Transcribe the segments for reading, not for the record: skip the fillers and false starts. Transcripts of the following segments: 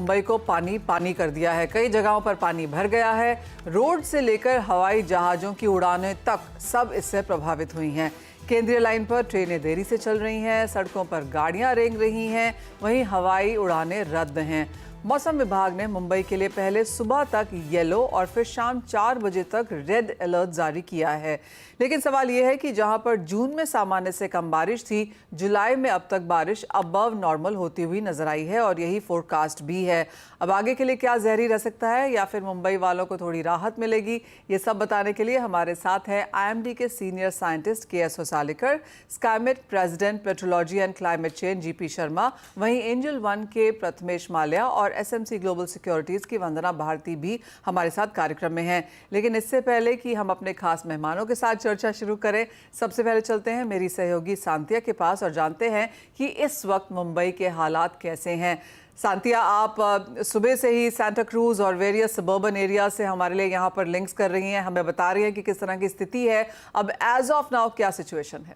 मुंबई को पानी पानी कर दिया है। कई जगहों पर पानी भर गया है। रोड से लेकर हवाई जहाज़ों की उड़ानें तक सब इससे प्रभावित हुई हैं। केंद्रीय लाइन पर ट्रेनें देरी से चल रही हैं, सड़कों पर गाड़ियां रेंग रही हैं, वहीं हवाई उड़ानें रद्द हैं। मौसम विभाग ने मुंबई के लिए पहले सुबह तक येलो और फिर शाम 4 बजे तक रेड अलर्ट जारी किया है। लेकिन सवाल यह है कि जहां पर जून में सामान्य से कम बारिश थी, जुलाई में अब तक बारिश अबव नॉर्मल होती हुई नजर आई है और यही फोरकास्ट भी है। अब आगे के लिए क्या जारी रह सकता है या फिर मुंबई वालों को थोड़ी राहत मिलेगी, ये सब बताने के लिए हमारे साथ है IMD के senior scientist KS Hosalikar, Skymet president petrology and climate change GP Sharma, वहीं एंजल वन के प्रथमेश माल्या और SMC ग्लोबल सिक्योरिटीज की वंदना भारती भी हमारे साथ कार्यक्रम में हैं। लेकिन इससे पहले कि हम अपने खास मेहमानों के साथ चर्चा शुरू करें, सबसे पहले चलते हैं मेरी सहयोगी सांतिया के पास और जानते हैं कि इस वक्त मुंबई के हालात कैसे हैं। सांतिया, आप सुबह से ही सांता क्रूज और वेरियस सबर्बन एरिया से हमारे लिए यहाँ पर लिंक्स कर रही हैं, हमें बता रही हैं कि किस तरह की स्थिति है। अब एज ऑफ नाउ क्या सिचुएशन है?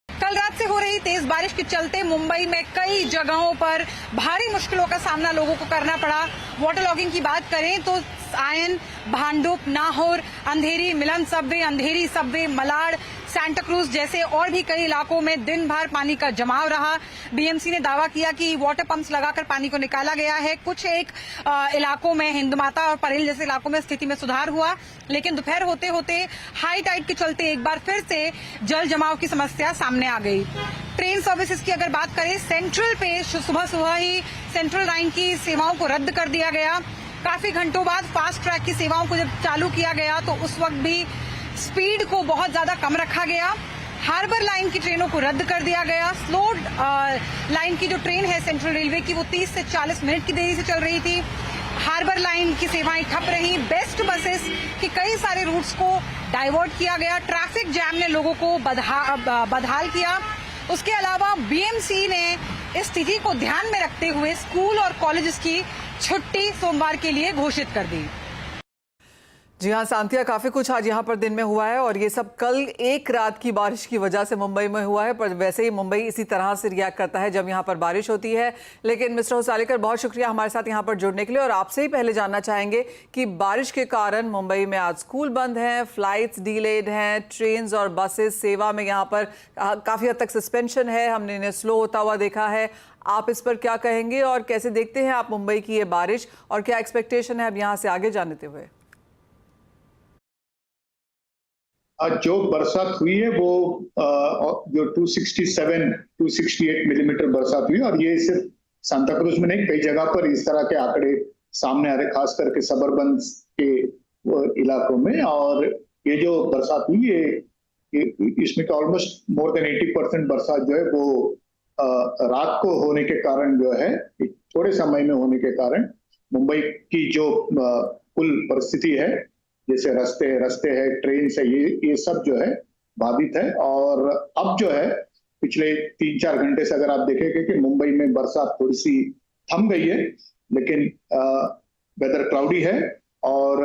कल रात से हो रही तेज बारिश के चलते मुंबई में कई जगहों पर भारी मुश्किलों का सामना लोगों को करना पड़ा। वाटर लॉगिंग की बात करें तो आयन, भांडुप, नाहौर, अंधेरी, मिलन सबवे, अंधेरी सबवे, मलाड, सांता क्रूज जैसे और भी कई इलाकों में दिन भर पानी का जमाव रहा। BMC ने दावा किया कि वाटर पंप्स लगाकर पानी को निकाला गया है। कुछ एक इलाकों में, हिंदमाता और परेल जैसे इलाकों में स्थिति में सुधार हुआ, लेकिन दोपहर होते होते हाई टाइड के चलते एक बार फिर से जल जमाव की समस्या सामने आ गई। ट्रेन सर्विसेज की अगर बात करें, सेंट्रल पे सुबह सुबह ही सेंट्रल लाइन की सेवाओं को रद्द कर दिया गया। काफी घंटों बाद फास्ट ट्रैक की सेवाओं को जब चालू किया गया तो उस वक्त भी स्पीड को बहुत ज्यादा कम रखा गया। हार्बर लाइन की ट्रेनों को रद्द कर दिया गया। स्लो लाइन की जो ट्रेन है सेंट्रल रेलवे की, वो 30 से 40 मिनट की देरी से चल रही थी। हार्बर लाइन की सेवाएं ठप रही। बेस्ट बसेस के कई सारे रूट्स को डाइवर्ट किया गया। ट्रैफिक जैम ने लोगों को बदहाल किया। उसके अलावा BMC ने इस स्थिति को ध्यान में रखते हुए स्कूल और कॉलेजेस की छुट्टी सोमवार के लिए घोषित कर दी। जी हाँ सांतिया, काफी कुछ आज यहाँ पर दिन में हुआ है और ये सब कल एक रात की बारिश की वजह से मुंबई में हुआ है। पर वैसे ही मुंबई इसी तरह से रिएक्ट करता है जब यहाँ पर बारिश होती है। लेकिन मिस्टर होसालेकर, बहुत शुक्रिया हमारे साथ यहाँ पर जुड़ने के लिए। और आपसे ही पहले जानना चाहेंगे कि बारिश के कारण मुंबई में आज स्कूल बंद हैं, फ्लाइट्स डिलेड हैं, ट्रेन और बसेस सेवा में यहाँ पर काफी हद तक सस्पेंशन है, हमने इन्हें स्लो होता हुआ देखा है। आप इस पर क्या कहेंगे और कैसे देखते हैं आप मुंबई की ये बारिश और क्या एक्सपेक्टेशन है अब यहाँ से आगे जाने हुए? जो बरसात हुई है वो जो 268 मिलीमीटर बरसात हुई और ये सिर्फ सांता क्रूज में नहीं, कई जगह पर इस तरह के आंकड़े सामने आ रहे, खास करके सबर्बन के इलाकों में। और ये जो बरसात हुई है इसमें तो ऑलमोस्ट मोर देन 80% बरसात जो है वो रात को होने के कारण जो है, थोड़े समय में होने के कारण मुंबई की जो कुल परिस्थिति है, जैसे रास्ते है, ट्रेन से, ये सब जो है बाधित है। और अब जो है पिछले 3-4 घंटे से अगर आप देखेंगे कि मुंबई में बरसात थोड़ी सी थम गई है, लेकिन वेदर क्लाउडी है और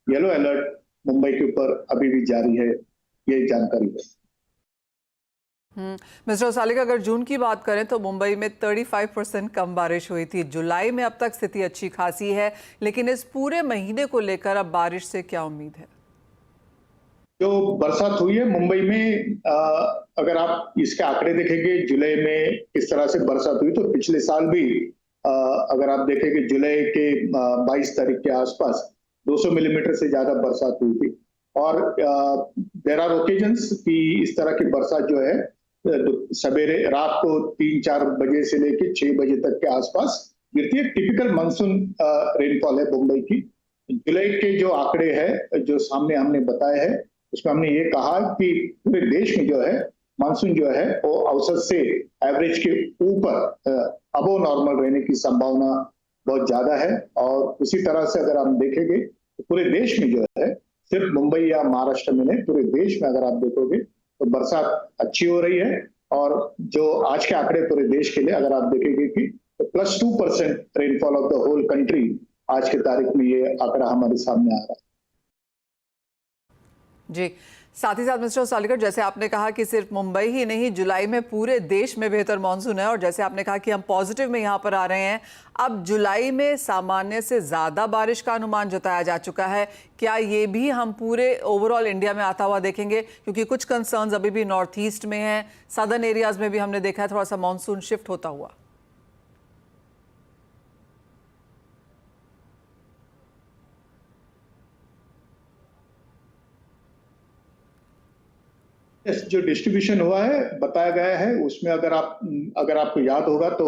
येलो अलर्ट मुंबई के ऊपर अभी भी जारी है, ये जानकारी है। मिस्टर होसालेकर, अगर जून की बात करें तो मुंबई में 35% कम बारिश हुई थी। जुलाई में अब तक स्थिति अच्छी खासी है, लेकिन इस पूरे महीने को लेकर अब बारिश से क्या उम्मीद है? जो बरसात हुई है मुंबई में, अगर आप इसके आंकड़े देखेंगे जुलाई में किस तरह से बरसात हुई, तो पिछले साल भी अगर आप देखेंगे जुलाई के 22 तारीख के आसपास 200 मिलीमीटर से ज्यादा बरसात हुई थी। और देयर आर ओकेजन्स कि इस तरह की बरसात जो है सवेरे रात को 3-4 बजे से लेकर 6 बजे तक के आसपास गिरती है। टिपिकल मानसून रेनफॉल है मुंबई की। जुलाई के जो आंकड़े हैं जो सामने हमने बताए हैं, उसमें हमने ये कहा कि पूरे देश में जो है मानसून जो है वो औसत से एवरेज के ऊपर अबो नॉर्मल रहने की संभावना बहुत ज्यादा है। और उसी तरह से अगर हम देखेंगे तो पूरे देश में जो है, सिर्फ मुंबई या महाराष्ट्र में नहीं, पूरे देश में अगर आप देखोगे तो बरसात अच्छी हो रही है। और जो आज के आंकड़े पूरे देश के लिए अगर आप देखेंगे कि तो +2% rainfall of the whole country, आज के तारीख में ये आंकड़ा हमारे सामने आ रहा है। जी, साथ ही साथ मिस्टर सालिकर, जैसे आपने कहा कि सिर्फ मुंबई ही नहीं, जुलाई में पूरे देश में बेहतर मानसून है और जैसे आपने कहा कि हम पॉजिटिव में यहाँ पर आ रहे हैं, अब जुलाई में सामान्य से ज़्यादा बारिश का अनुमान जताया जा चुका है। क्या ये भी हम पूरे ओवरऑल इंडिया में आता हुआ देखेंगे? क्योंकि कुछ कंसर्न्स अभी भी नॉर्थ ईस्ट में हैं, सदर्न एरियाज में भी हमने देखा है थोड़ा सा मानसून शिफ्ट होता हुआ। जो डिस्ट्रीब्यूशन हुआ है बताया गया है उसमें अगर आपको याद होगा तो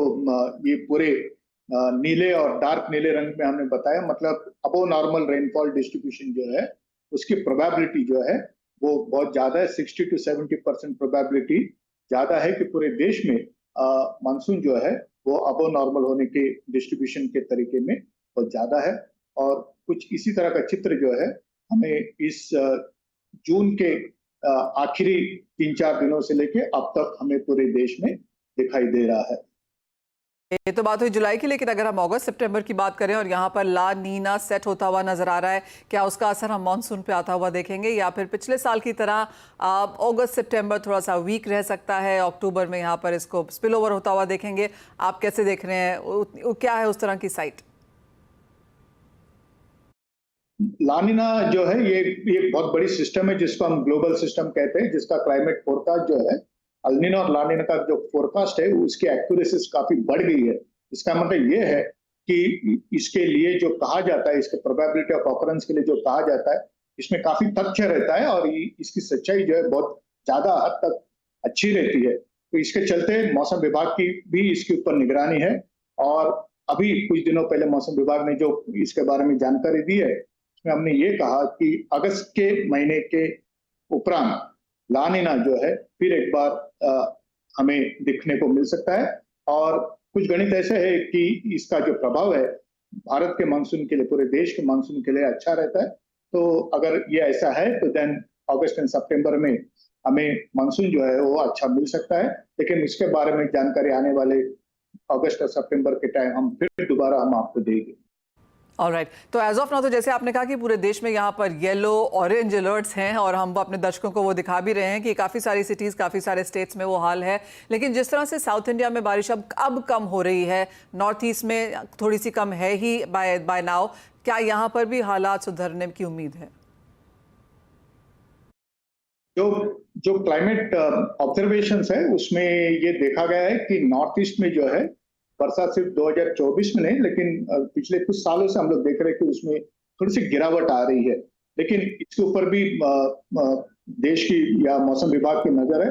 ये पूरे नीले और डार्क नीले रंग में हमने बताया, मतलब अबो नॉर्मल रेनफॉल डिस्ट्रीब्यूशन जो है उसकी प्रोबेबिलिटी जो है वो बहुत ज्यादा है। 60 to 70% प्रोबेबिलिटी ज्यादा है कि पूरे देश में मानसून जो है वो अबो नॉर्मल होने के डिस्ट्रीब्यूशन के तरीके में बहुत ज्यादा है। और कुछ इसी तरह का चित्र जो है हमें इस जून के आखिरी 3-4 दिनों से लेके अब तक हमें पूरे देश में दिखाई दे रहा है। ये तो बात हुई जुलाई की, लेकिन अगर हम अगस्त सितंबर की बात करें और यहाँ पर ला नीना सेट होता हुआ नजर आ रहा है, क्या उसका असर हम मानसून पे आता हुआ देखेंगे या फिर पिछले साल की तरह अगस्त सितंबर थोड़ा सा वीक रह सकता है, अक्टूबर में यहाँ पर इसको स्पिल ओवर होता हुआ देखेंगे? आप कैसे देख रहे हैं, क्या है उस तरह की साइट? लानिना जो है ये बहुत बड़ी सिस्टम है जिसको हम ग्लोबल सिस्टम कहते हैं, जिसका क्लाइमेट फोरकास्ट जो है अल्निनो और लानिना का जो फोरकास्ट है उसकी एक्यूरेसी काफी बढ़ गई है। इसका मतलब ये है कि इसके लिए जो कहा जाता है, इसके प्रोबेबिलिटी ऑफ ऑकरेंस के लिए जो कहा जाता है, इसमें काफी तथ्य रहता है और इसकी सच्चाई जो है बहुत ज्यादा हद तक अच्छी रहती है। तो इसके चलते मौसम विभाग की भी इसके ऊपर निगरानी है और अभी कुछ दिनों पहले मौसम विभाग ने जो इसके बारे में जानकारी दी है उसमें हमने ये कहा कि अगस्त के महीने के उपरांत लानिना जो है फिर एक बार हमें दिखने को मिल सकता है। और कुछ गणित ऐसे है कि इसका जो प्रभाव है भारत के मानसून के लिए, पूरे देश के मानसून के लिए अच्छा रहता है। तो अगर ये ऐसा है तो देन अगस्त एंड सितंबर में हमें मानसून जो है वो अच्छा मिल सकता है, लेकिन इसके बारे में जानकारी आने वाले अगस्त और सितंबर के टाइम हम फिर दोबारा हम आपको देंगे। ऑलराइट, तो एज ऑफ नाउ तो जैसे आपने कहा कि पूरे देश में यहाँ पर येलो ऑरेंज अलर्ट्स हैं और हम अपने दर्शकों को वो दिखा भी रहे हैं कि काफ़ी सारी सिटीज़, काफ़ी सारे स्टेट्स में वो हाल है। लेकिन जिस तरह से साउथ इंडिया में बारिश अब कम हो रही है, नॉर्थ ईस्ट में थोड़ी सी कम है ही बाय नाउ, क्या यहाँ पर भी हालात सुधरने की उम्मीद है? जो क्लाइमेट ऑब्जर्वेशंस है उसमें ये देखा गया है कि नॉर्थ ईस्ट में जो है बरसात सिर्फ 2024 में नहीं, लेकिन पिछले कुछ सालों से हम लोग देख रहे हैं कि उसमें थोड़ी सी गिरावट आ रही है। लेकिन इसके ऊपर भी देश की या मौसम विभाग की नजर है।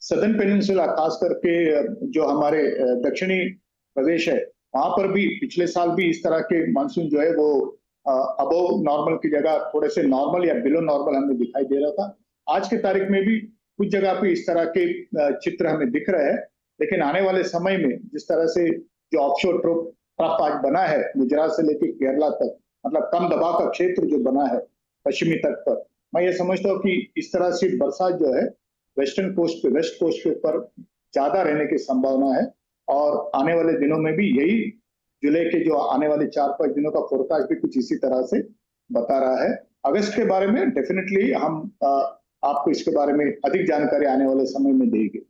सदर्न पेनिनसुला खास करके जो हमारे दक्षिणी प्रदेश है वहां पर भी पिछले साल भी इस तरह के मानसून जो है वो अबव नॉर्मल की जगह थोड़े से नॉर्मल या बिलो नॉर्मल हमें दिखाई दे रहा था। आज के तारीख में भी कुछ जगह पे इस तरह के चित्र हमें दिख रहे हैं, लेकिन आने वाले समय में जिस तरह से जो ऑफशोर ट्रफ आज बना है गुजरात से लेकर केरला तक, मतलब कम दबाव का क्षेत्र जो बना है पश्चिमी तट पर, मैं ये समझता हूँ कि इस तरह से बरसात जो है वेस्टर्न कोस्ट पे, वेस्ट कोस्ट के ऊपर ज्यादा रहने की संभावना है। और आने वाले दिनों में भी यही जुलाई के जो आने वाले 4-5 दिनों का फोरकास्ट भी कुछ इसी तरह से बता रहा है। अगस्त के बारे में डेफिनेटली हम आपको इसके बारे में अधिक जानकारी आने वाले समय में देंगे।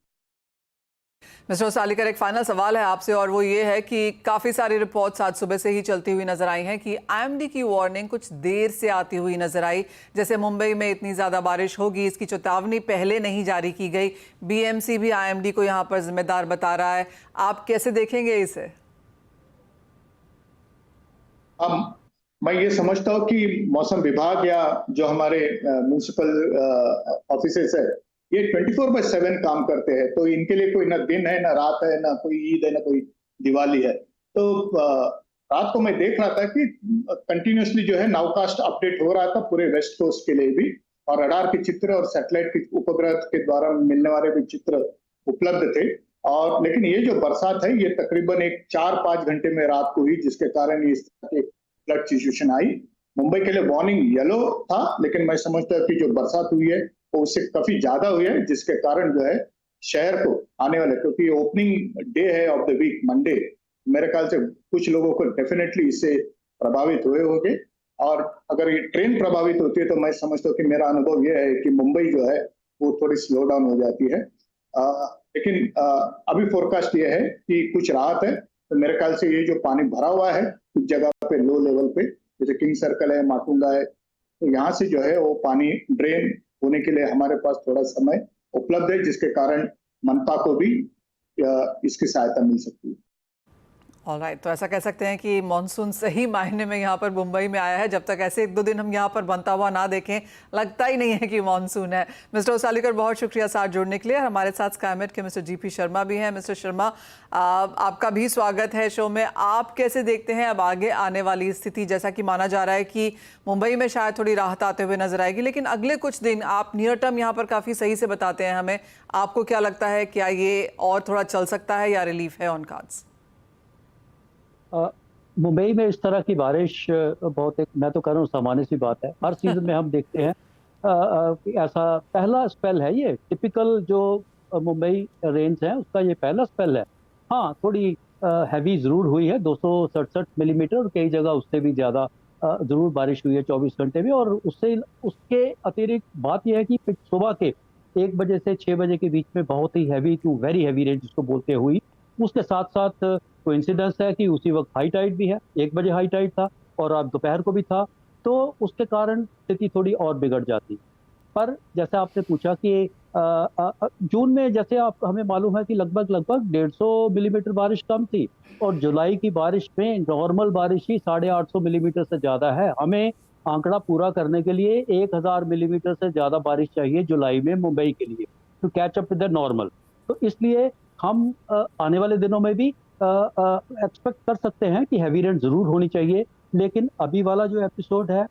मिस्टर सालिकर, एक फाइनल सवाल है आपसे और वो ये है कि काफ़ी सारी रिपोर्ट्स आज सुबह से ही चलती हुई नजर आई हैं कि आईएमडी की वार्निंग कुछ देर से आती हुई नजर आई। जैसे मुंबई में इतनी ज़्यादा बारिश होगी इसकी चेतावनी पहले नहीं जारी की गई, बीएमसी भी आईएमडी को यहाँ पर जिम्मेदार बता रहा है। आप कैसे देखेंगे इसे? मैं ये समझता हूँ कि मौसम विभाग या जो हमारे म्युनिसिपल ऑफिसेस है ये 24/7 काम करते हैं, तो इनके लिए कोई ना दिन है ना रात है, ना कोई ईद है ना कोई दिवाली है। तो रात को मैं देख रहा था कि कंटिन्यूसली जो है नाउकास्ट अपडेट हो रहा था पूरे वेस्ट कोस्ट के लिए भी, और रडार के चित्र और सैटेलाइट के उपग्रह के द्वारा मिलने वाले भी चित्र उपलब्ध थे। और लेकिन ये जो बरसात है ये तकरीबन एक 4-5 घंटे में रात को हुई, जिसके कारण इस तरह के फ्लड सिचुएशन आई। मुंबई के लिए वार्निंग येलो था, लेकिन मैं समझता हूँ कि जो बरसात हुई है वो उससे काफी ज्यादा हुई है, जिसके कारण जो है शहर को आने वाले, क्योंकि ओपनिंग डे है ऑफ द वीक मंडे, मेरे ख्याल से कुछ लोगों को डेफिनेटली इससे प्रभावित हुए होंगे। और अगर ये ट्रेन प्रभावित होती है तो मैं समझता हूँ कि मेरा अनुभव ये है कि मुंबई जो है वो थोड़ी स्लो डाउन हो जाती है। लेकिन अभी फोरकास्ट ये है कि कुछ राहत है, तो मेरे ख्याल से ये जो पानी भरा हुआ है कुछ जगह पे लो लेवल पे, जैसे किंग सर्कल है, माटुंगा है, तो यहाँ से जो है वो पानी ड्रेन होने के लिए हमारे पास थोड़ा समय उपलब्ध है, जिसके कारण मनपा को भी इसकी सहायता मिल सकती है। ऑलराइट, तो ऐसा कह सकते हैं कि मॉनसून सही मायने में यहाँ पर मुंबई में आया है। जब तक ऐसे 1-2 दिन हम यहाँ पर बनता हुआ ना देखें, लगता ही नहीं है कि मॉनसून है। मिस्टर ओसालीकर, बहुत शुक्रिया साथ जुड़ने के लिए। हमारे साथ स्काईमेट के मिस्टर जीपी शर्मा भी हैं। मिस्टर शर्मा, आपका भी स्वागत है शो में। आप कैसे देखते हैं अब आगे आने वाली स्थिति? जैसा कि माना जा रहा है कि मुंबई में शायद थोड़ी राहत आते हुए नजर आएगी, लेकिन अगले कुछ दिन आप नियर टर्म यहाँ पर काफ़ी सही से बताते हैं हमें। आपको क्या लगता है, क्या ये और थोड़ा चल सकता है या रिलीफ है ऑन कार्ड्स? मुंबई में इस तरह की बारिश बहुत एक, मैं तो कह रहा हूँ, सामान्य सी बात है। हर सीजन में हम देखते हैं ऐसा पहला स्पेल है ये। टिपिकल जो मुंबई रेंज है उसका ये पहला स्पेल है। हाँ, थोड़ी हैवी जरूर हुई है, 267 मिलीमीटर, और कई जगह उससे भी ज़्यादा जरूर बारिश हुई है 24 घंटे में। और उसके अतिरिक्त बात यह है कि सुबह के 1 बजे से 6 बजे के बीच में बहुत ही heavy to very heavy range जिसको बोलते हुई। उसके साथ साथ कोइंसिडेंस है कि उसी वक्त हाई टाइड भी है, 1 बजे हाई टाइड था और अब दोपहर को भी था, तो उसके कारण स्थिति थोड़ी और बिगड़ जाती। पर जैसे आपने पूछा कि जून में जैसे आप हमें मालूम है कि लगभग 150 मिलीमीटर बारिश कम थी, और जुलाई की बारिश में नॉर्मल बारिश ही 850 मिलीमीटर से ज़्यादा है। हमें आंकड़ा पूरा करने के लिए 1000 मिलीमीटर से ज़्यादा बारिश चाहिए जुलाई में मुंबई के लिए to catch up with the normal. तो इसलिए हम आने वाले दिनों में भी एक्सपेक्ट कर सकते हैं कि हैवी रेन जरूर होनी चाहिए। लेकिन अभी वाला जो एपिसोड है,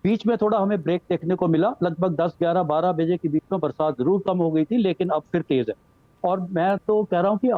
बीच में थोड़ा हमें ब्रेक देखने को मिला। लगभग 10, 11, 12 बजे के बीच में बरसात जरूर कम हो गई थी, लेकिन अब फिर तेज है। और मैं तो कह रहा हूं कि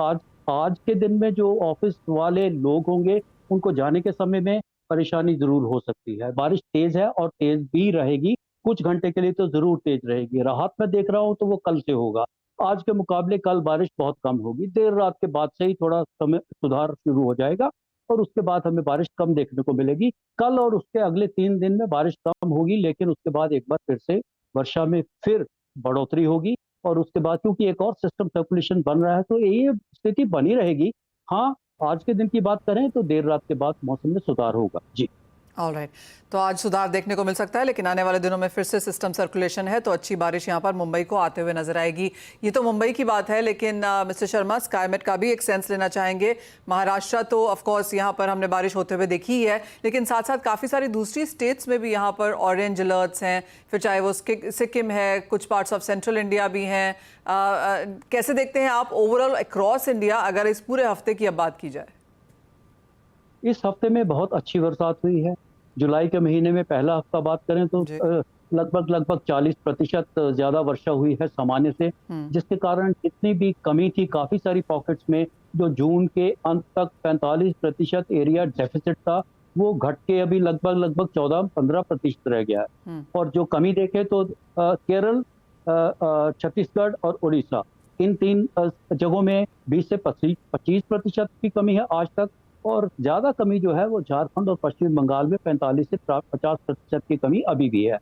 आज के दिन में जो ऑफिस वाले लोग होंगे उनको जाने के समय में परेशानी जरूर हो सकती है। बारिश तेज है और तेज भी रहेगी, कुछ घंटे के लिए तो जरूर तेज रहेगी। राहत में देख रहा हूं तो वो कल से होगा। आज के मुकाबले कल बारिश बहुत कम होगी। देर रात के बाद से ही थोड़ा समय सुधार शुरू हो जाएगा और उसके बाद हमें बारिश कम देखने को मिलेगी। कल और उसके अगले 3 दिन में बारिश कम होगी, लेकिन उसके बाद एक बार फिर से वर्षा में फिर बढ़ोतरी होगी। और उसके बाद क्योंकि एक और सिस्टम सर्कुलेशन बन रहा है, तो ये स्थिति बनी रहेगी। हाँ, आज के दिन की बात करें तो देर रात के बाद मौसम में सुधार होगा। जी, ऑलराइट, तो आज सुधार देखने को मिल सकता है, लेकिन आने वाले दिनों में फिर से सिस्टम सर्कुलेशन है, तो अच्छी बारिश यहाँ पर मुंबई को आते हुए नजर आएगी। ये तो मुंबई की बात है, लेकिन मिस्टर शर्मा, स्काईमेट का भी एक सेंस लेना चाहेंगे। महाराष्ट्र तो ऑफ कोर्स यहाँ पर हमने बारिश होते हुए देखी ही है, लेकिन साथ साथ काफ़ी सारी दूसरी स्टेट्स में भी यहाँ पर ऑरेंज अलर्ट्स हैं, फिर चाहे वो सिक्किम है, कुछ पार्ट्स ऑफ सेंट्रल इंडिया भी हैं। कैसे देखते हैं आप ओवरऑल अक्रॉस इंडिया, अगर इस पूरे हफ्ते की अब बात की जाए? इस हफ्ते में बहुत अच्छी बरसात हुई है। जुलाई के महीने में पहला हफ्ता बात करें तो लगभग 40% ज्यादा वर्षा हुई है सामान्य से, जिसके कारण जितनी भी कमी थी काफी सारी पॉकेट्स में, जो जून के अंत तक 45% एरिया डेफिसिट था, वो घट के अभी लगभग 14-15% रह गया है। और जो कमी देखे तो केरल, छत्तीसगढ़ और उड़ीसा, इन 3 जगहों में 20 से 25% की कमी है आज तक। और ज्यादा कमी जो है वो झारखंड और पश्चिम बंगाल में 45 से 50% की कमी अभी भी है।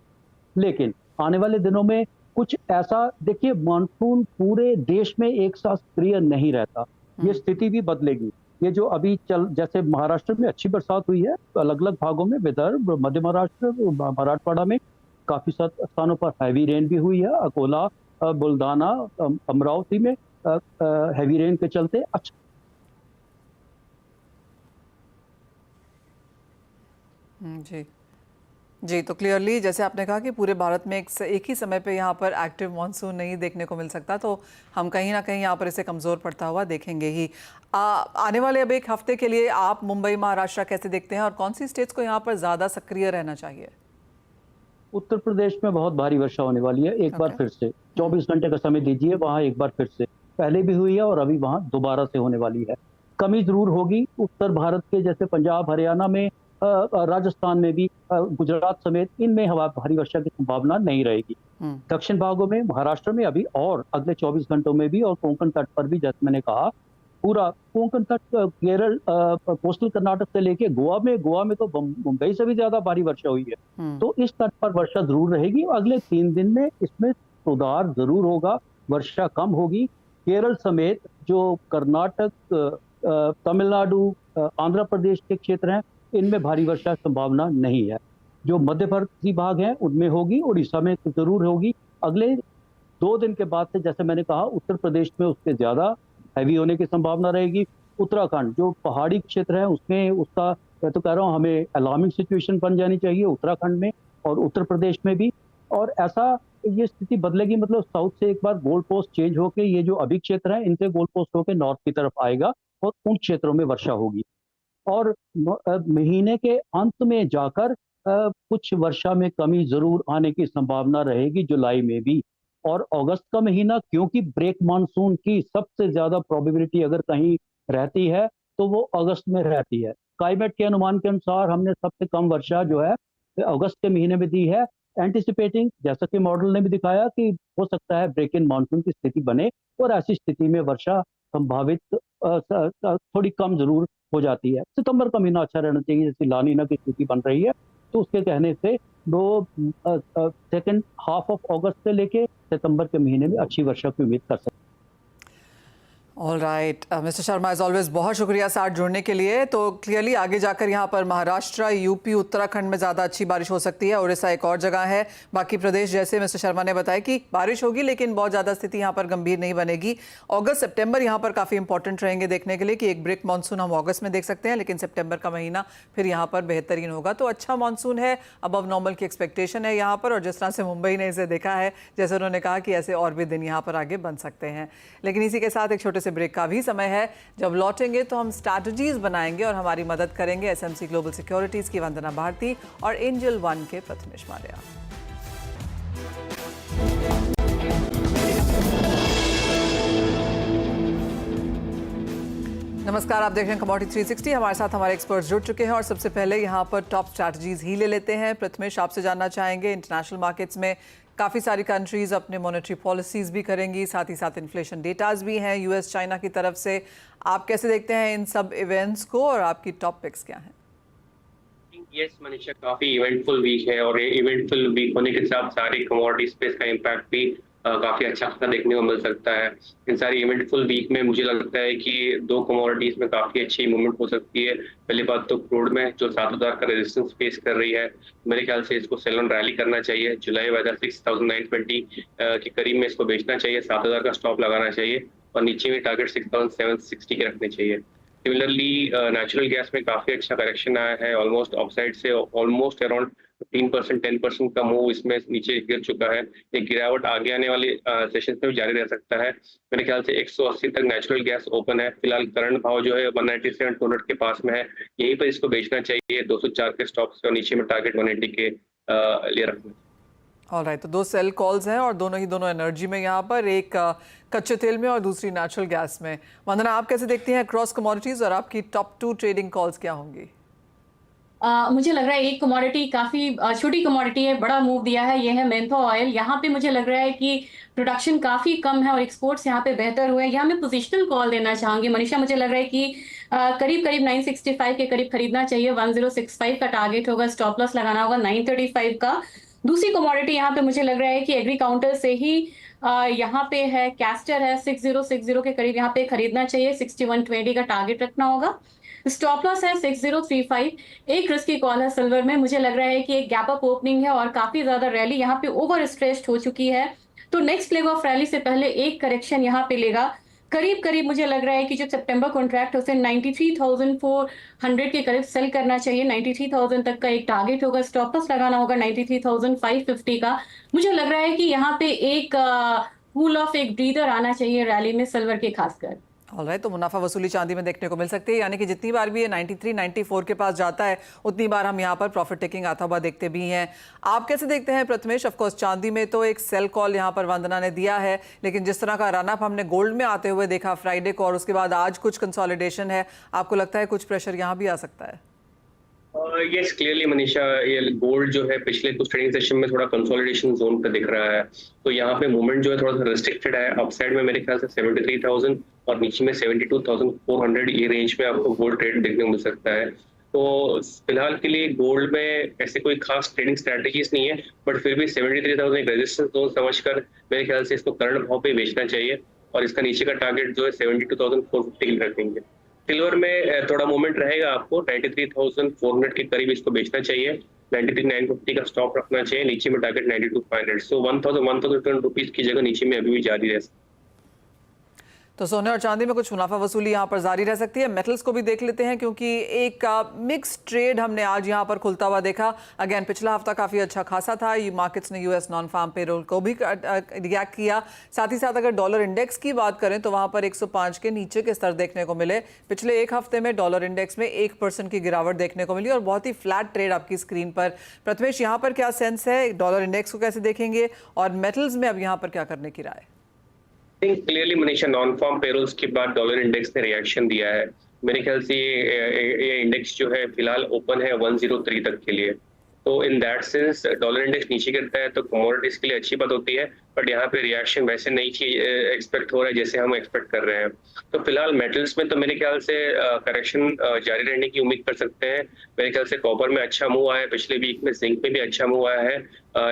लेकिन आने वाले दिनों में कुछ ऐसा, देखिए, मानसून पूरे देश में एक साथ सक्रिय नहीं रहता, ये स्थिति भी बदलेगी। ये जो अभी जैसे महाराष्ट्र में अच्छी बरसात हुई है, अलग अलग भागों में, विदर्भ, मध्य महाराष्ट्र, मराठवाड़ा में काफी स्थानों पर हैवी रेन भी हुई है। अकोला, बुल्दाना, अमरावती में हैवी रेन के चलते अच्छा। जी जी, तो क्लियरली जैसे आपने कहा कि पूरे भारत में एक ही समय पे यहाँ पर एक्टिव मानसून नहीं देखने को मिल सकता, तो हम कहीं ना कहीं यहाँ पर इसे कमज़ोर पड़ता हुआ देखेंगे ही। आने वाले अब एक हफ्ते के लिए आप मुंबई, महाराष्ट्र कैसे देखते हैं, और कौन सी स्टेट्स को यहाँ पर ज़्यादा सक्रिय रहना चाहिए? उत्तर प्रदेश में बहुत भारी वर्षा होने वाली है। एक बार फिर से 24 घंटे का समय दीजिए, वहाँ एक बार फिर से, पहले भी हुई है और अभी वहाँ दोबारा से होने वाली है। कमी जरूर होगी उत्तर भारत के, जैसे पंजाब, हरियाणा में, राजस्थान में भी, गुजरात समेत, इनमें हवा भारी वर्षा की संभावना नहीं रहेगी। दक्षिण भागों में, महाराष्ट्र में अभी और अगले 24 घंटों में भी, और कोंकण तट पर भी, जैसे मैंने कहा, पूरा कोंकण तक, केरल, कोस्टल कर्नाटक से लेके गोवा में तो मुंबई से भी ज्यादा भारी वर्षा हुई है। तो इस तट पर वर्षा जरूर रहेगी। अगले 3 दिन में इसमें सुधार जरूर होगा, वर्षा कम होगी। केरल समेत जो कर्नाटक, तमिलनाडु, आंध्र प्रदेश के क्षेत्र हैं, इनमें भारी वर्षा संभावना नहीं है। जो मध्यवर्ती भाग हैं उनमें होगी, उड़ीसा में तो जरूर होगी। अगले 2 दिन के बाद से, जैसे मैंने कहा, उत्तर प्रदेश में उससे ज्यादा हैवी होने की संभावना रहेगी। उत्तराखंड जो पहाड़ी क्षेत्र है उसमें उसका, मैं तो कह रहा हूँ, हमें अलार्मिंग सिचुएशन बन जानी चाहिए उत्तराखंड में और उत्तर प्रदेश में भी। और ऐसा ये स्थिति बदलेगी, मतलब साउथ से एक बार गोल पोस्ट चेंज होके ये जो अभी क्षेत्र है इनसे गोल पोस्ट होके नॉर्थ की तरफ आएगा और उन क्षेत्रों में वर्षा होगी। और महीने के अंत में जाकर कुछ वर्षा में कमी जरूर आने की संभावना रहेगी, जुलाई में भी। और अगस्त का महीना, क्योंकि ब्रेक मानसून की सबसे ज्यादा प्रोबेबिलिटी अगर कहीं रहती है तो वो अगस्त में रहती है। क्लाइमेट के अनुमान के अनुसार हमने सबसे कम वर्षा जो है अगस्त के महीने में दी है, एंटिसिपेटिंग, जैसा कि मॉडल ने भी दिखाया कि हो सकता है ब्रेक इन मानसून की स्थिति बने और ऐसी स्थिति में वर्षा संभावित थोड़ी कम जरूर हो जाती है। सितंबर का महीना अच्छा रहना चाहिए, जैसे लानीना की स्थिति बन रही है, तो उसके कहने से वो सेकेंड हाफ ऑफ अगस्त से लेके सितंबर के महीने में अच्छी वर्षा की उम्मीद कर सकते हैं। All right mister Sharma, as always बहुत शुक्रिया साथ जुड़ने के लिए। तो क्लियरली आगे जाकर यहाँ पर महाराष्ट्र, यूपी, उत्तराखंड में ज़्यादा अच्छी बारिश हो सकती है। उड़ीसा एक और जगह है। बाकी प्रदेश, जैसे मिस्टर शर्मा ने बताया कि बारिश होगी लेकिन बहुत ज़्यादा स्थिति यहाँ पर गंभीर नहीं बनेगी। अगस्त सितंबर यहाँ पर काफ़ी इंपॉर्टेंट रहेंगे देखने के लिए कि एक ब्रेक मानसून हम अगस्त में देख सकते हैं, लेकिन सितंबर का महीना फिर यहाँ पर बेहतरीन होगा। तो अच्छा मानसून है, अबव नॉर्मल की एक्सपेक्टेशन है यहाँ पर। और जिस तरह से मुंबई ने इसे देखा है, जैसे उन्होंने कहा कि ऐसे और भी दिन यहाँ पर आगे बन सकते हैं। लेकिन इसी के साथ एक छोटे से ब्रेक का भी समय है। जब लौटेंगे तो हम स्ट्रैटेजीज बनाएंगे और हमारी मदद करेंगे एसएमसी ग्लोबल सिक्योरिटीज की वंदना भारती और एंजल वन के प्रथमेश माल्या। नमस्कार, आप देख रहे हैं कमोडिटी 360। हमारे साथ हमारे एक्सपर्ट्स जुड़ चुके हैं और सबसे पहले यहाँ पर टॉप स्ट्रैटेजीज ही ले लेते हैं। प्रथमेश, आपसे जानना चाहेंगे, इंटरनेशनल मार्केट्स में काफ़ी सारी कंट्रीज़ अपने मॉनेटरी पॉलिसीज़ भी करेंगी, साथ ही साथ इन्फ्लेशन डेटाज भी हैं यूएस चाइना की तरफ से। आप कैसे देखते हैं इन सब इवेंट्स को और आपकी टॉप पिक्स क्या हैं? यस मनीषा, काफ़ी इवेंटफुल वीक है और ये इवेंटफुल वीक होने के साथ सारी कमोडिटी स्पेस का इम्पैक्ट भी काफ़ी अच्छा खासा देखने को मिल सकता है। इन सारी इवेंटफुल वीक में मुझे लगता है कि 2 कमोडिटीज़ में काफ़ी अच्छी मूवमेंट हो सकती है। पहली बात तो क्रूड में जो 7000 का रेजिस्टेंस फेस कर रही है, मेरे ख्याल से इसको सेल ऑन रैली करना चाहिए। जुलाई वेदर 6920 के करीब में इसको बेचना चाहिए, 7000 का स्टॉप लगाना चाहिए और नीचे में टारगेट 6760 के रखने चाहिए। सिमिलरली नेचुरल गैस में काफ़ी अच्छा करेक्शन आया है, ऑलमोस्ट अपसाइड से ऑलमोस्ट अराउंड 15% 10% का मूव इसमें नीचे गिर चुका है। एक गिरावट आगे आने वाले सेशन में भी जारी रह सकता है। मेरे ख्याल से 180 तक नेचुरल गैस ओपन है। फिलहाल करंट भाव जो है 197 200 के पास में है, यहीं पर इसको बेचना चाहिए 204 के स्टॉप से और नीचे में टारगेट 180 के लिए रखना। ऑलराइट, तो 2 सेल कॉल्स हैं और दोनों एनर्जी में यहाँ पर, एक कच्चे तेल में और दूसरी नेचुरल गैस में। वंदना, आप कैसे देखती हैं क्रॉस कमोडिटीज और आपकी टॉप 2 ट्रेडिंग कॉल्स क्या होंगी? मुझे लग रहा है एक कमोडिटी काफी छोटी कमोडिटी है, बड़ा मूव दिया है, ये है मेंथा ऑयल। यहाँ पे मुझे लग रहा है कि प्रोडक्शन काफी कम है और एक्सपोर्ट्स यहाँ पे बेहतर हुए हैं। यहाँ मैं पोजिशनल कॉल देना चाहूंगी मनीषा, मुझे लग रहा है कि करीब 965 के करीब खरीदना चाहिए। 1065 का टारगेट होगा, स्टॉप लॉस लगाना होगा 935 का। दूसरी कमोडिटी यहाँ पे मुझे लग रहा है कि एग्री काउंटर से ही यहाँ पे है कैस्टर है, 6060 के करीब यहाँ पे खरीदना चाहिए, 6120 का टारगेट रखना होगा। स्टॉप लॉस है 6035। एक रिस्की कॉल है सिल्वर में, मुझे लग रहा है कि एक गैप अप ओपनिंग है और काफी ज्यादा रैली यहाँ पे ओवर स्ट्रेस्ड हो चुकी है, तो नेक्स्ट लेग ऑफ रैली से पहले एक करेक्शन यहाँ पे लेगा। करीब मुझे लग रहा है कि जो सितंबर कॉन्ट्रैक्ट उसे 93,400 के करीब सेल करना चाहिए। 93,000 तक का एक टारगेट होगा, स्टॉप लॉस लगाना होगा 93,550 का। मुझे लग रहा है कि यहाँ पे एक कूल ऑफ, एक ब्रीदर आना चाहिए रैली में सिल्वर के खासकर। ऑलराइट, तो मुनाफा वसूली चांदी में देखने को मिल सकती है, यानी कि जितनी बार भी ये 93 94 के पास जाता है उतनी बार हम यहाँ पर प्रॉफिट टेकिंग आता हुआ देखते भी हैं। आप कैसे देखते हैं प्रथमेश? ऑफकोर्स चांदी में तो एक सेल कॉल यहाँ पर वंदना ने दिया है, लेकिन जिस तरह का रनअप हमने गोल्ड में आते हुए देखा फ्राइडे को और उसके बाद आज कुछ कंसोलिडेशन है, आपको लगता है कुछ प्रेशर यहाँ भी आ सकता है? यस, क्लियरली मनीषा, ये गोल्ड जो है पिछले कुछ ट्रेडिंग सेशन में थोड़ा कंसोलिडेशन जोन पे दिख रहा है, तो यहाँ पे मूवमेंट जो है थोड़ा सा रिस्ट्रिक्टेड है। अपसाइड में मेरे ख्याल से 73,000 और नीचे में 72,400 ये रेंज में आपको गोल्ड ट्रेड देखने को मिल सकता है। तो फिलहाल के लिए गोल्ड में ऐसे कोई खास ट्रेडिंग स्ट्रैटेजीज नहीं है, बट फिर भी 73,000 एक रेजिस्टेंस जोन समझकर मेरे ख्याल से इसको करंट भाव पे बेचना चाहिए और इसका नीचे का टारगेट जो है 72,450 रखेंगे। सिल्वर में थोड़ा मूवमेंट रहेगा, आपको 93,400 के करीब इसको बेचना चाहिए, 93,950 का स्टॉप रखना चाहिए, नीचे में टारगेट 92,500। सो 1,000 रुपीज की जगह नीचे में अभी भी जारी रह सकती है। तो सोने और चांदी में कुछ मुनाफा वसूली यहाँ पर जारी रह सकती है। मेटल्स को भी देख लेते हैं क्योंकि एक मिक्स ट्रेड हमने आज यहाँ पर खुलता हुआ देखा। अगेन पिछला हफ्ता काफ़ी अच्छा खासा था। ये मार्केट्स ने यूएस नॉन फार्म पेरोल को भी रिएक्ट किया। साथ ही साथ अगर डॉलर इंडेक्स की बात करें तो वहाँ पर 105 के नीचे के स्तर देखने को मिले। पिछले एक हफ्ते में डॉलर इंडेक्स में 1% की गिरावट देखने को मिली और बहुत ही फ्लैट ट्रेड आपकी स्क्रीन पर। प्रथमेश, यहाँ पर क्या सेंस है, डॉलर इंडेक्स को कैसे देखेंगे और मेटल्स में अब यहाँ पर क्या करने की राय? Clearly Manisha, non farm payrolls के बाद डॉलर इंडेक्स ने रिएक्शन दिया है। मेरे ख्याल से ये इंडेक्स जो है फिलहाल ओपन है 103 तक के लिए। तो in that sense dollar index नीचे गिरता है तो कमोडिटीज के लिए अच्छी बात होती है, बट यहाँ पे रिएक्शन वैसे नहीं एक्सपेक्ट हो रहा है जैसे हम एक्सपेक्ट कर रहे हैं। तो फिलहाल मेटल्स में तो मेरे ख्याल से करेक्शन जारी रहने की उम्मीद कर सकते हैं। मेरे ख्याल से कॉपर में अच्छा मूव आया है पिछले वीक में, जिंक में भी अच्छा मूव आया है।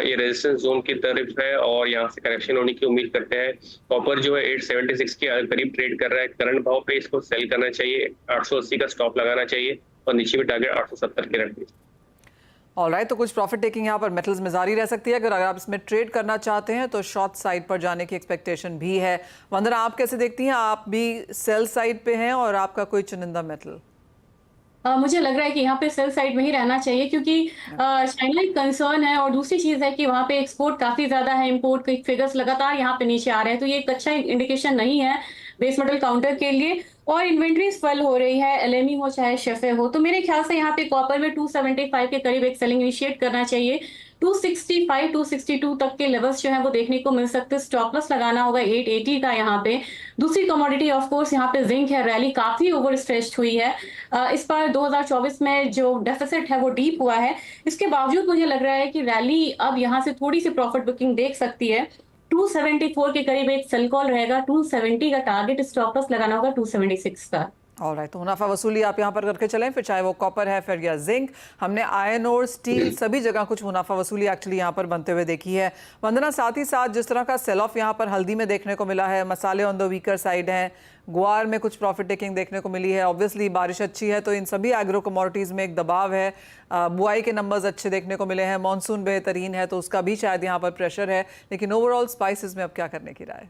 ये रेजिस्टेंस जोन की तरफ है और यहाँ से करेक्शन होने की उम्मीद करते हैं। कॉपर जो है 876 के करीब ट्रेड कर रहा है, करंट भाव पे इसको सेल करना चाहिए, 880 का स्टॉप लगाना चाहिए और नीचे भी टारगेट 870 के रखना चाहिए। ऑलराइट, तो कुछ प्रॉफिट टेकिंग यहाँ पर मेटल्स में जारी रह सकती है। अगर आप इसमें ट्रेड करना चाहते हैं तो शॉर्ट साइड पर जाने की एक्सपेक्टेशन भी है। वंदना, आप कैसे देखती हैं? आप भी सेल साइड पे हैं और आपका कोई चुनिंदा मेटल? मुझे लग रहा है कि यहाँ पे सेल साइड में ही रहना चाहिए क्योंकि चाइना एक कंसर्न है और दूसरी चीज है कि वहाँ पे एक्सपोर्ट काफी ज्यादा है, इंपोर्ट के फिगर्स लगातार यहाँ पे नीचे आ रहे हैं, तो ये एक अच्छा इंडिकेशन नहीं है बेस मेटल काउंटर के लिए। और इन्वेंट्रीज फल हो रही है, एलएमई हो चाहे शेफे हो, तो मेरे ख्याल से यहाँ पे कॉपर में 275 के करीब एक सेलिंग इनिशिएट करना चाहिए। 265 262 तक के लेवल्स जो है वो देखने को मिल सकते हैं। स्टॉप लॉस लगाना होगा 880 का यहाँ पे। दूसरी कमोडिटी ऑफ कोर्स यहाँ पे जिंक है, रैली काफी ओवर स्ट्रेच्ड हुई है। इस बार 2024 में जो डेफिसिट है वो डीप हुआ है, इसके बावजूद मुझे लग रहा है कि रैली अब यहाँ से थोड़ी सी प्रॉफिट बुकिंग देख सकती है। 274 के करीब एक सेल कॉल रहेगा, 270 का टारगेट, स्टॉप लॉस लगाना होगा 276 का। ऑलराइट, तो मुनाफा वसूली आप यहाँ पर करके चलें, फिर चाहे वो कॉपर है फिर या जिंक। हमने आयरन और स्टील सभी जगह कुछ मुनाफा वसूली एक्चुअली यहाँ पर बनते हुए देखी है। वंदना, साथ ही साथ जिस तरह का सेल ऑफ यहाँ पर हल्दी में देखने को मिला है, मसाले ऑन द वीकर साइड हैं, ग्वार में कुछ प्रॉफिट टेकिंग देखने को मिली है। ऑब्वियसली बारिश अच्छी है तो इन सभी एग्रो कमोडिटीज़ में एक दबाव है। बुआई के नंबर्स अच्छे देखने को मिले हैं, मॉनसून बेहतरीन है तो उसका भी शायद यहाँ पर प्रेशर है। लेकिन ओवरऑल स्पाइसेस में अब क्या करने की राय?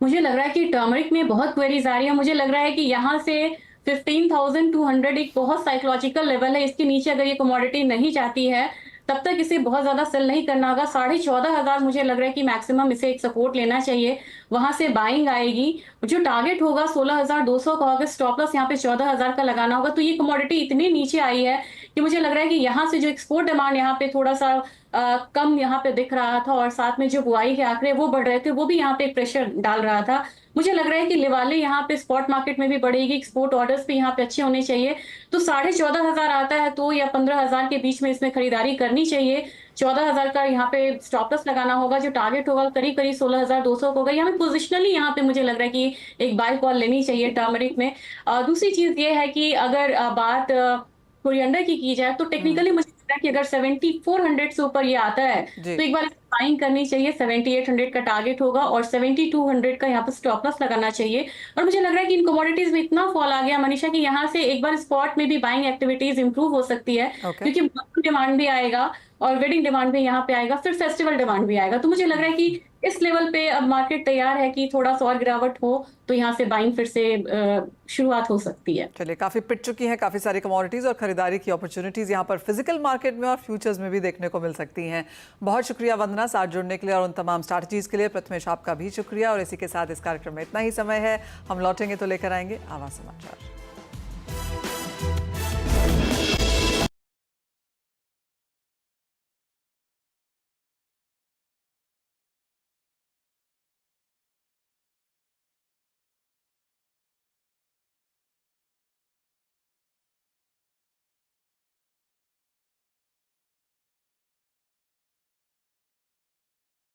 मुझे लग रहा है कि टर्मरिक में बहुत क्वेरीज आ रही है। मुझे लग रहा है कि यहाँ से 15,200 एक बहुत साइकोलॉजिकल लेवल है, इसके नीचे अगर ये कमोडिटी नहीं जाती है तब तक इसे बहुत ज्यादा सेल नहीं करना होगा। 14,500 मुझे लग रहा है कि मैक्सिमम इसे एक सपोर्ट लेना चाहिए, वहां से बाइंग आएगी। जो टारगेट होगा 16,200 का होगा, स्टॉप लॉस यहाँ पे 14,000 का लगाना होगा। तो ये कमोडिटी इतनी नीचे आई है कि मुझे लग रहा है कि यहाँ से जो एक्सपोर्ट डिमांड यहाँ पे थोड़ा सा कम यहाँ पे दिख रहा था और साथ में जो बुआई के आंकड़े वो बढ़ रहे थे, वो भी यहाँ पे प्रेशर डाल रहा था। मुझे लग रहा है कि लिवाले यहाँ पे स्पॉट मार्केट में भी बढ़ेगी, एक्सपोर्ट ऑर्डर्स भी यहाँ पे अच्छे होने चाहिए। तो 14,500 आता है तो या 15,000 के बीच में इसमें खरीदारी करनी चाहिए। 14,000 का यहाँ पे स्टॉप लॉस लगाना होगा, जो टारगेट होगा करीब करीब 16,200 होगा। यहाँ पे पोजिशनली यहाँ पे मुझे लग रहा है कि एक बाय कॉल लेनी चाहिए टर्मरिक में। दूसरी चीज ये है कि अगर बात कोरिएंडर की जाए तो टेक्निकली मुझे लगता है कि अगर 7400 से ऊपर ये आता है तो एक बार बाइंग करनी चाहिए। 7800 का टारगेट होगा और 7200 का यहाँ पर स्टॉप लॉस लगाना चाहिए। और मुझे लग रहा है कि इन कमोडिटीज में इतना फॉल आ गया मनीषा कि यहाँ से एक बार स्पॉट में भी बाइंग एक्टिविटीज इंप्रूव हो सकती है, क्योंकि डिमांड भी आएगा और वेडिंग डिमांड भी यहाँ पे आएगा, फिर फेस्टिवल डिमांड भी आएगा। तो मुझे लग रहा है कि इस लेवल पे अब मार्केट तैयार है कि थोड़ा सा और गिरावट हो तो यहाँ से बाइंग फिर से शुरुआत हो सकती है। चलिए, काफी पिट चुकी हैं काफी सारी कमोडिटीज और खरीदारी की अपॉर्चुनिटीज यहाँ पर फिजिकल मार्केट में और फ्यूचर्स में भी देखने को मिल सकती हैं। बहुत शुक्रिया वंदना साथ जुड़ने के लिए और उन तमाम स्ट्रैटेजीज के लिए। प्रथमेश, आपका भी शुक्रिया। और इसी के साथ इस कार्यक्रम में इतना ही समय है, हम लौटेंगे तो लेकर आएंगे आवाज समाचार।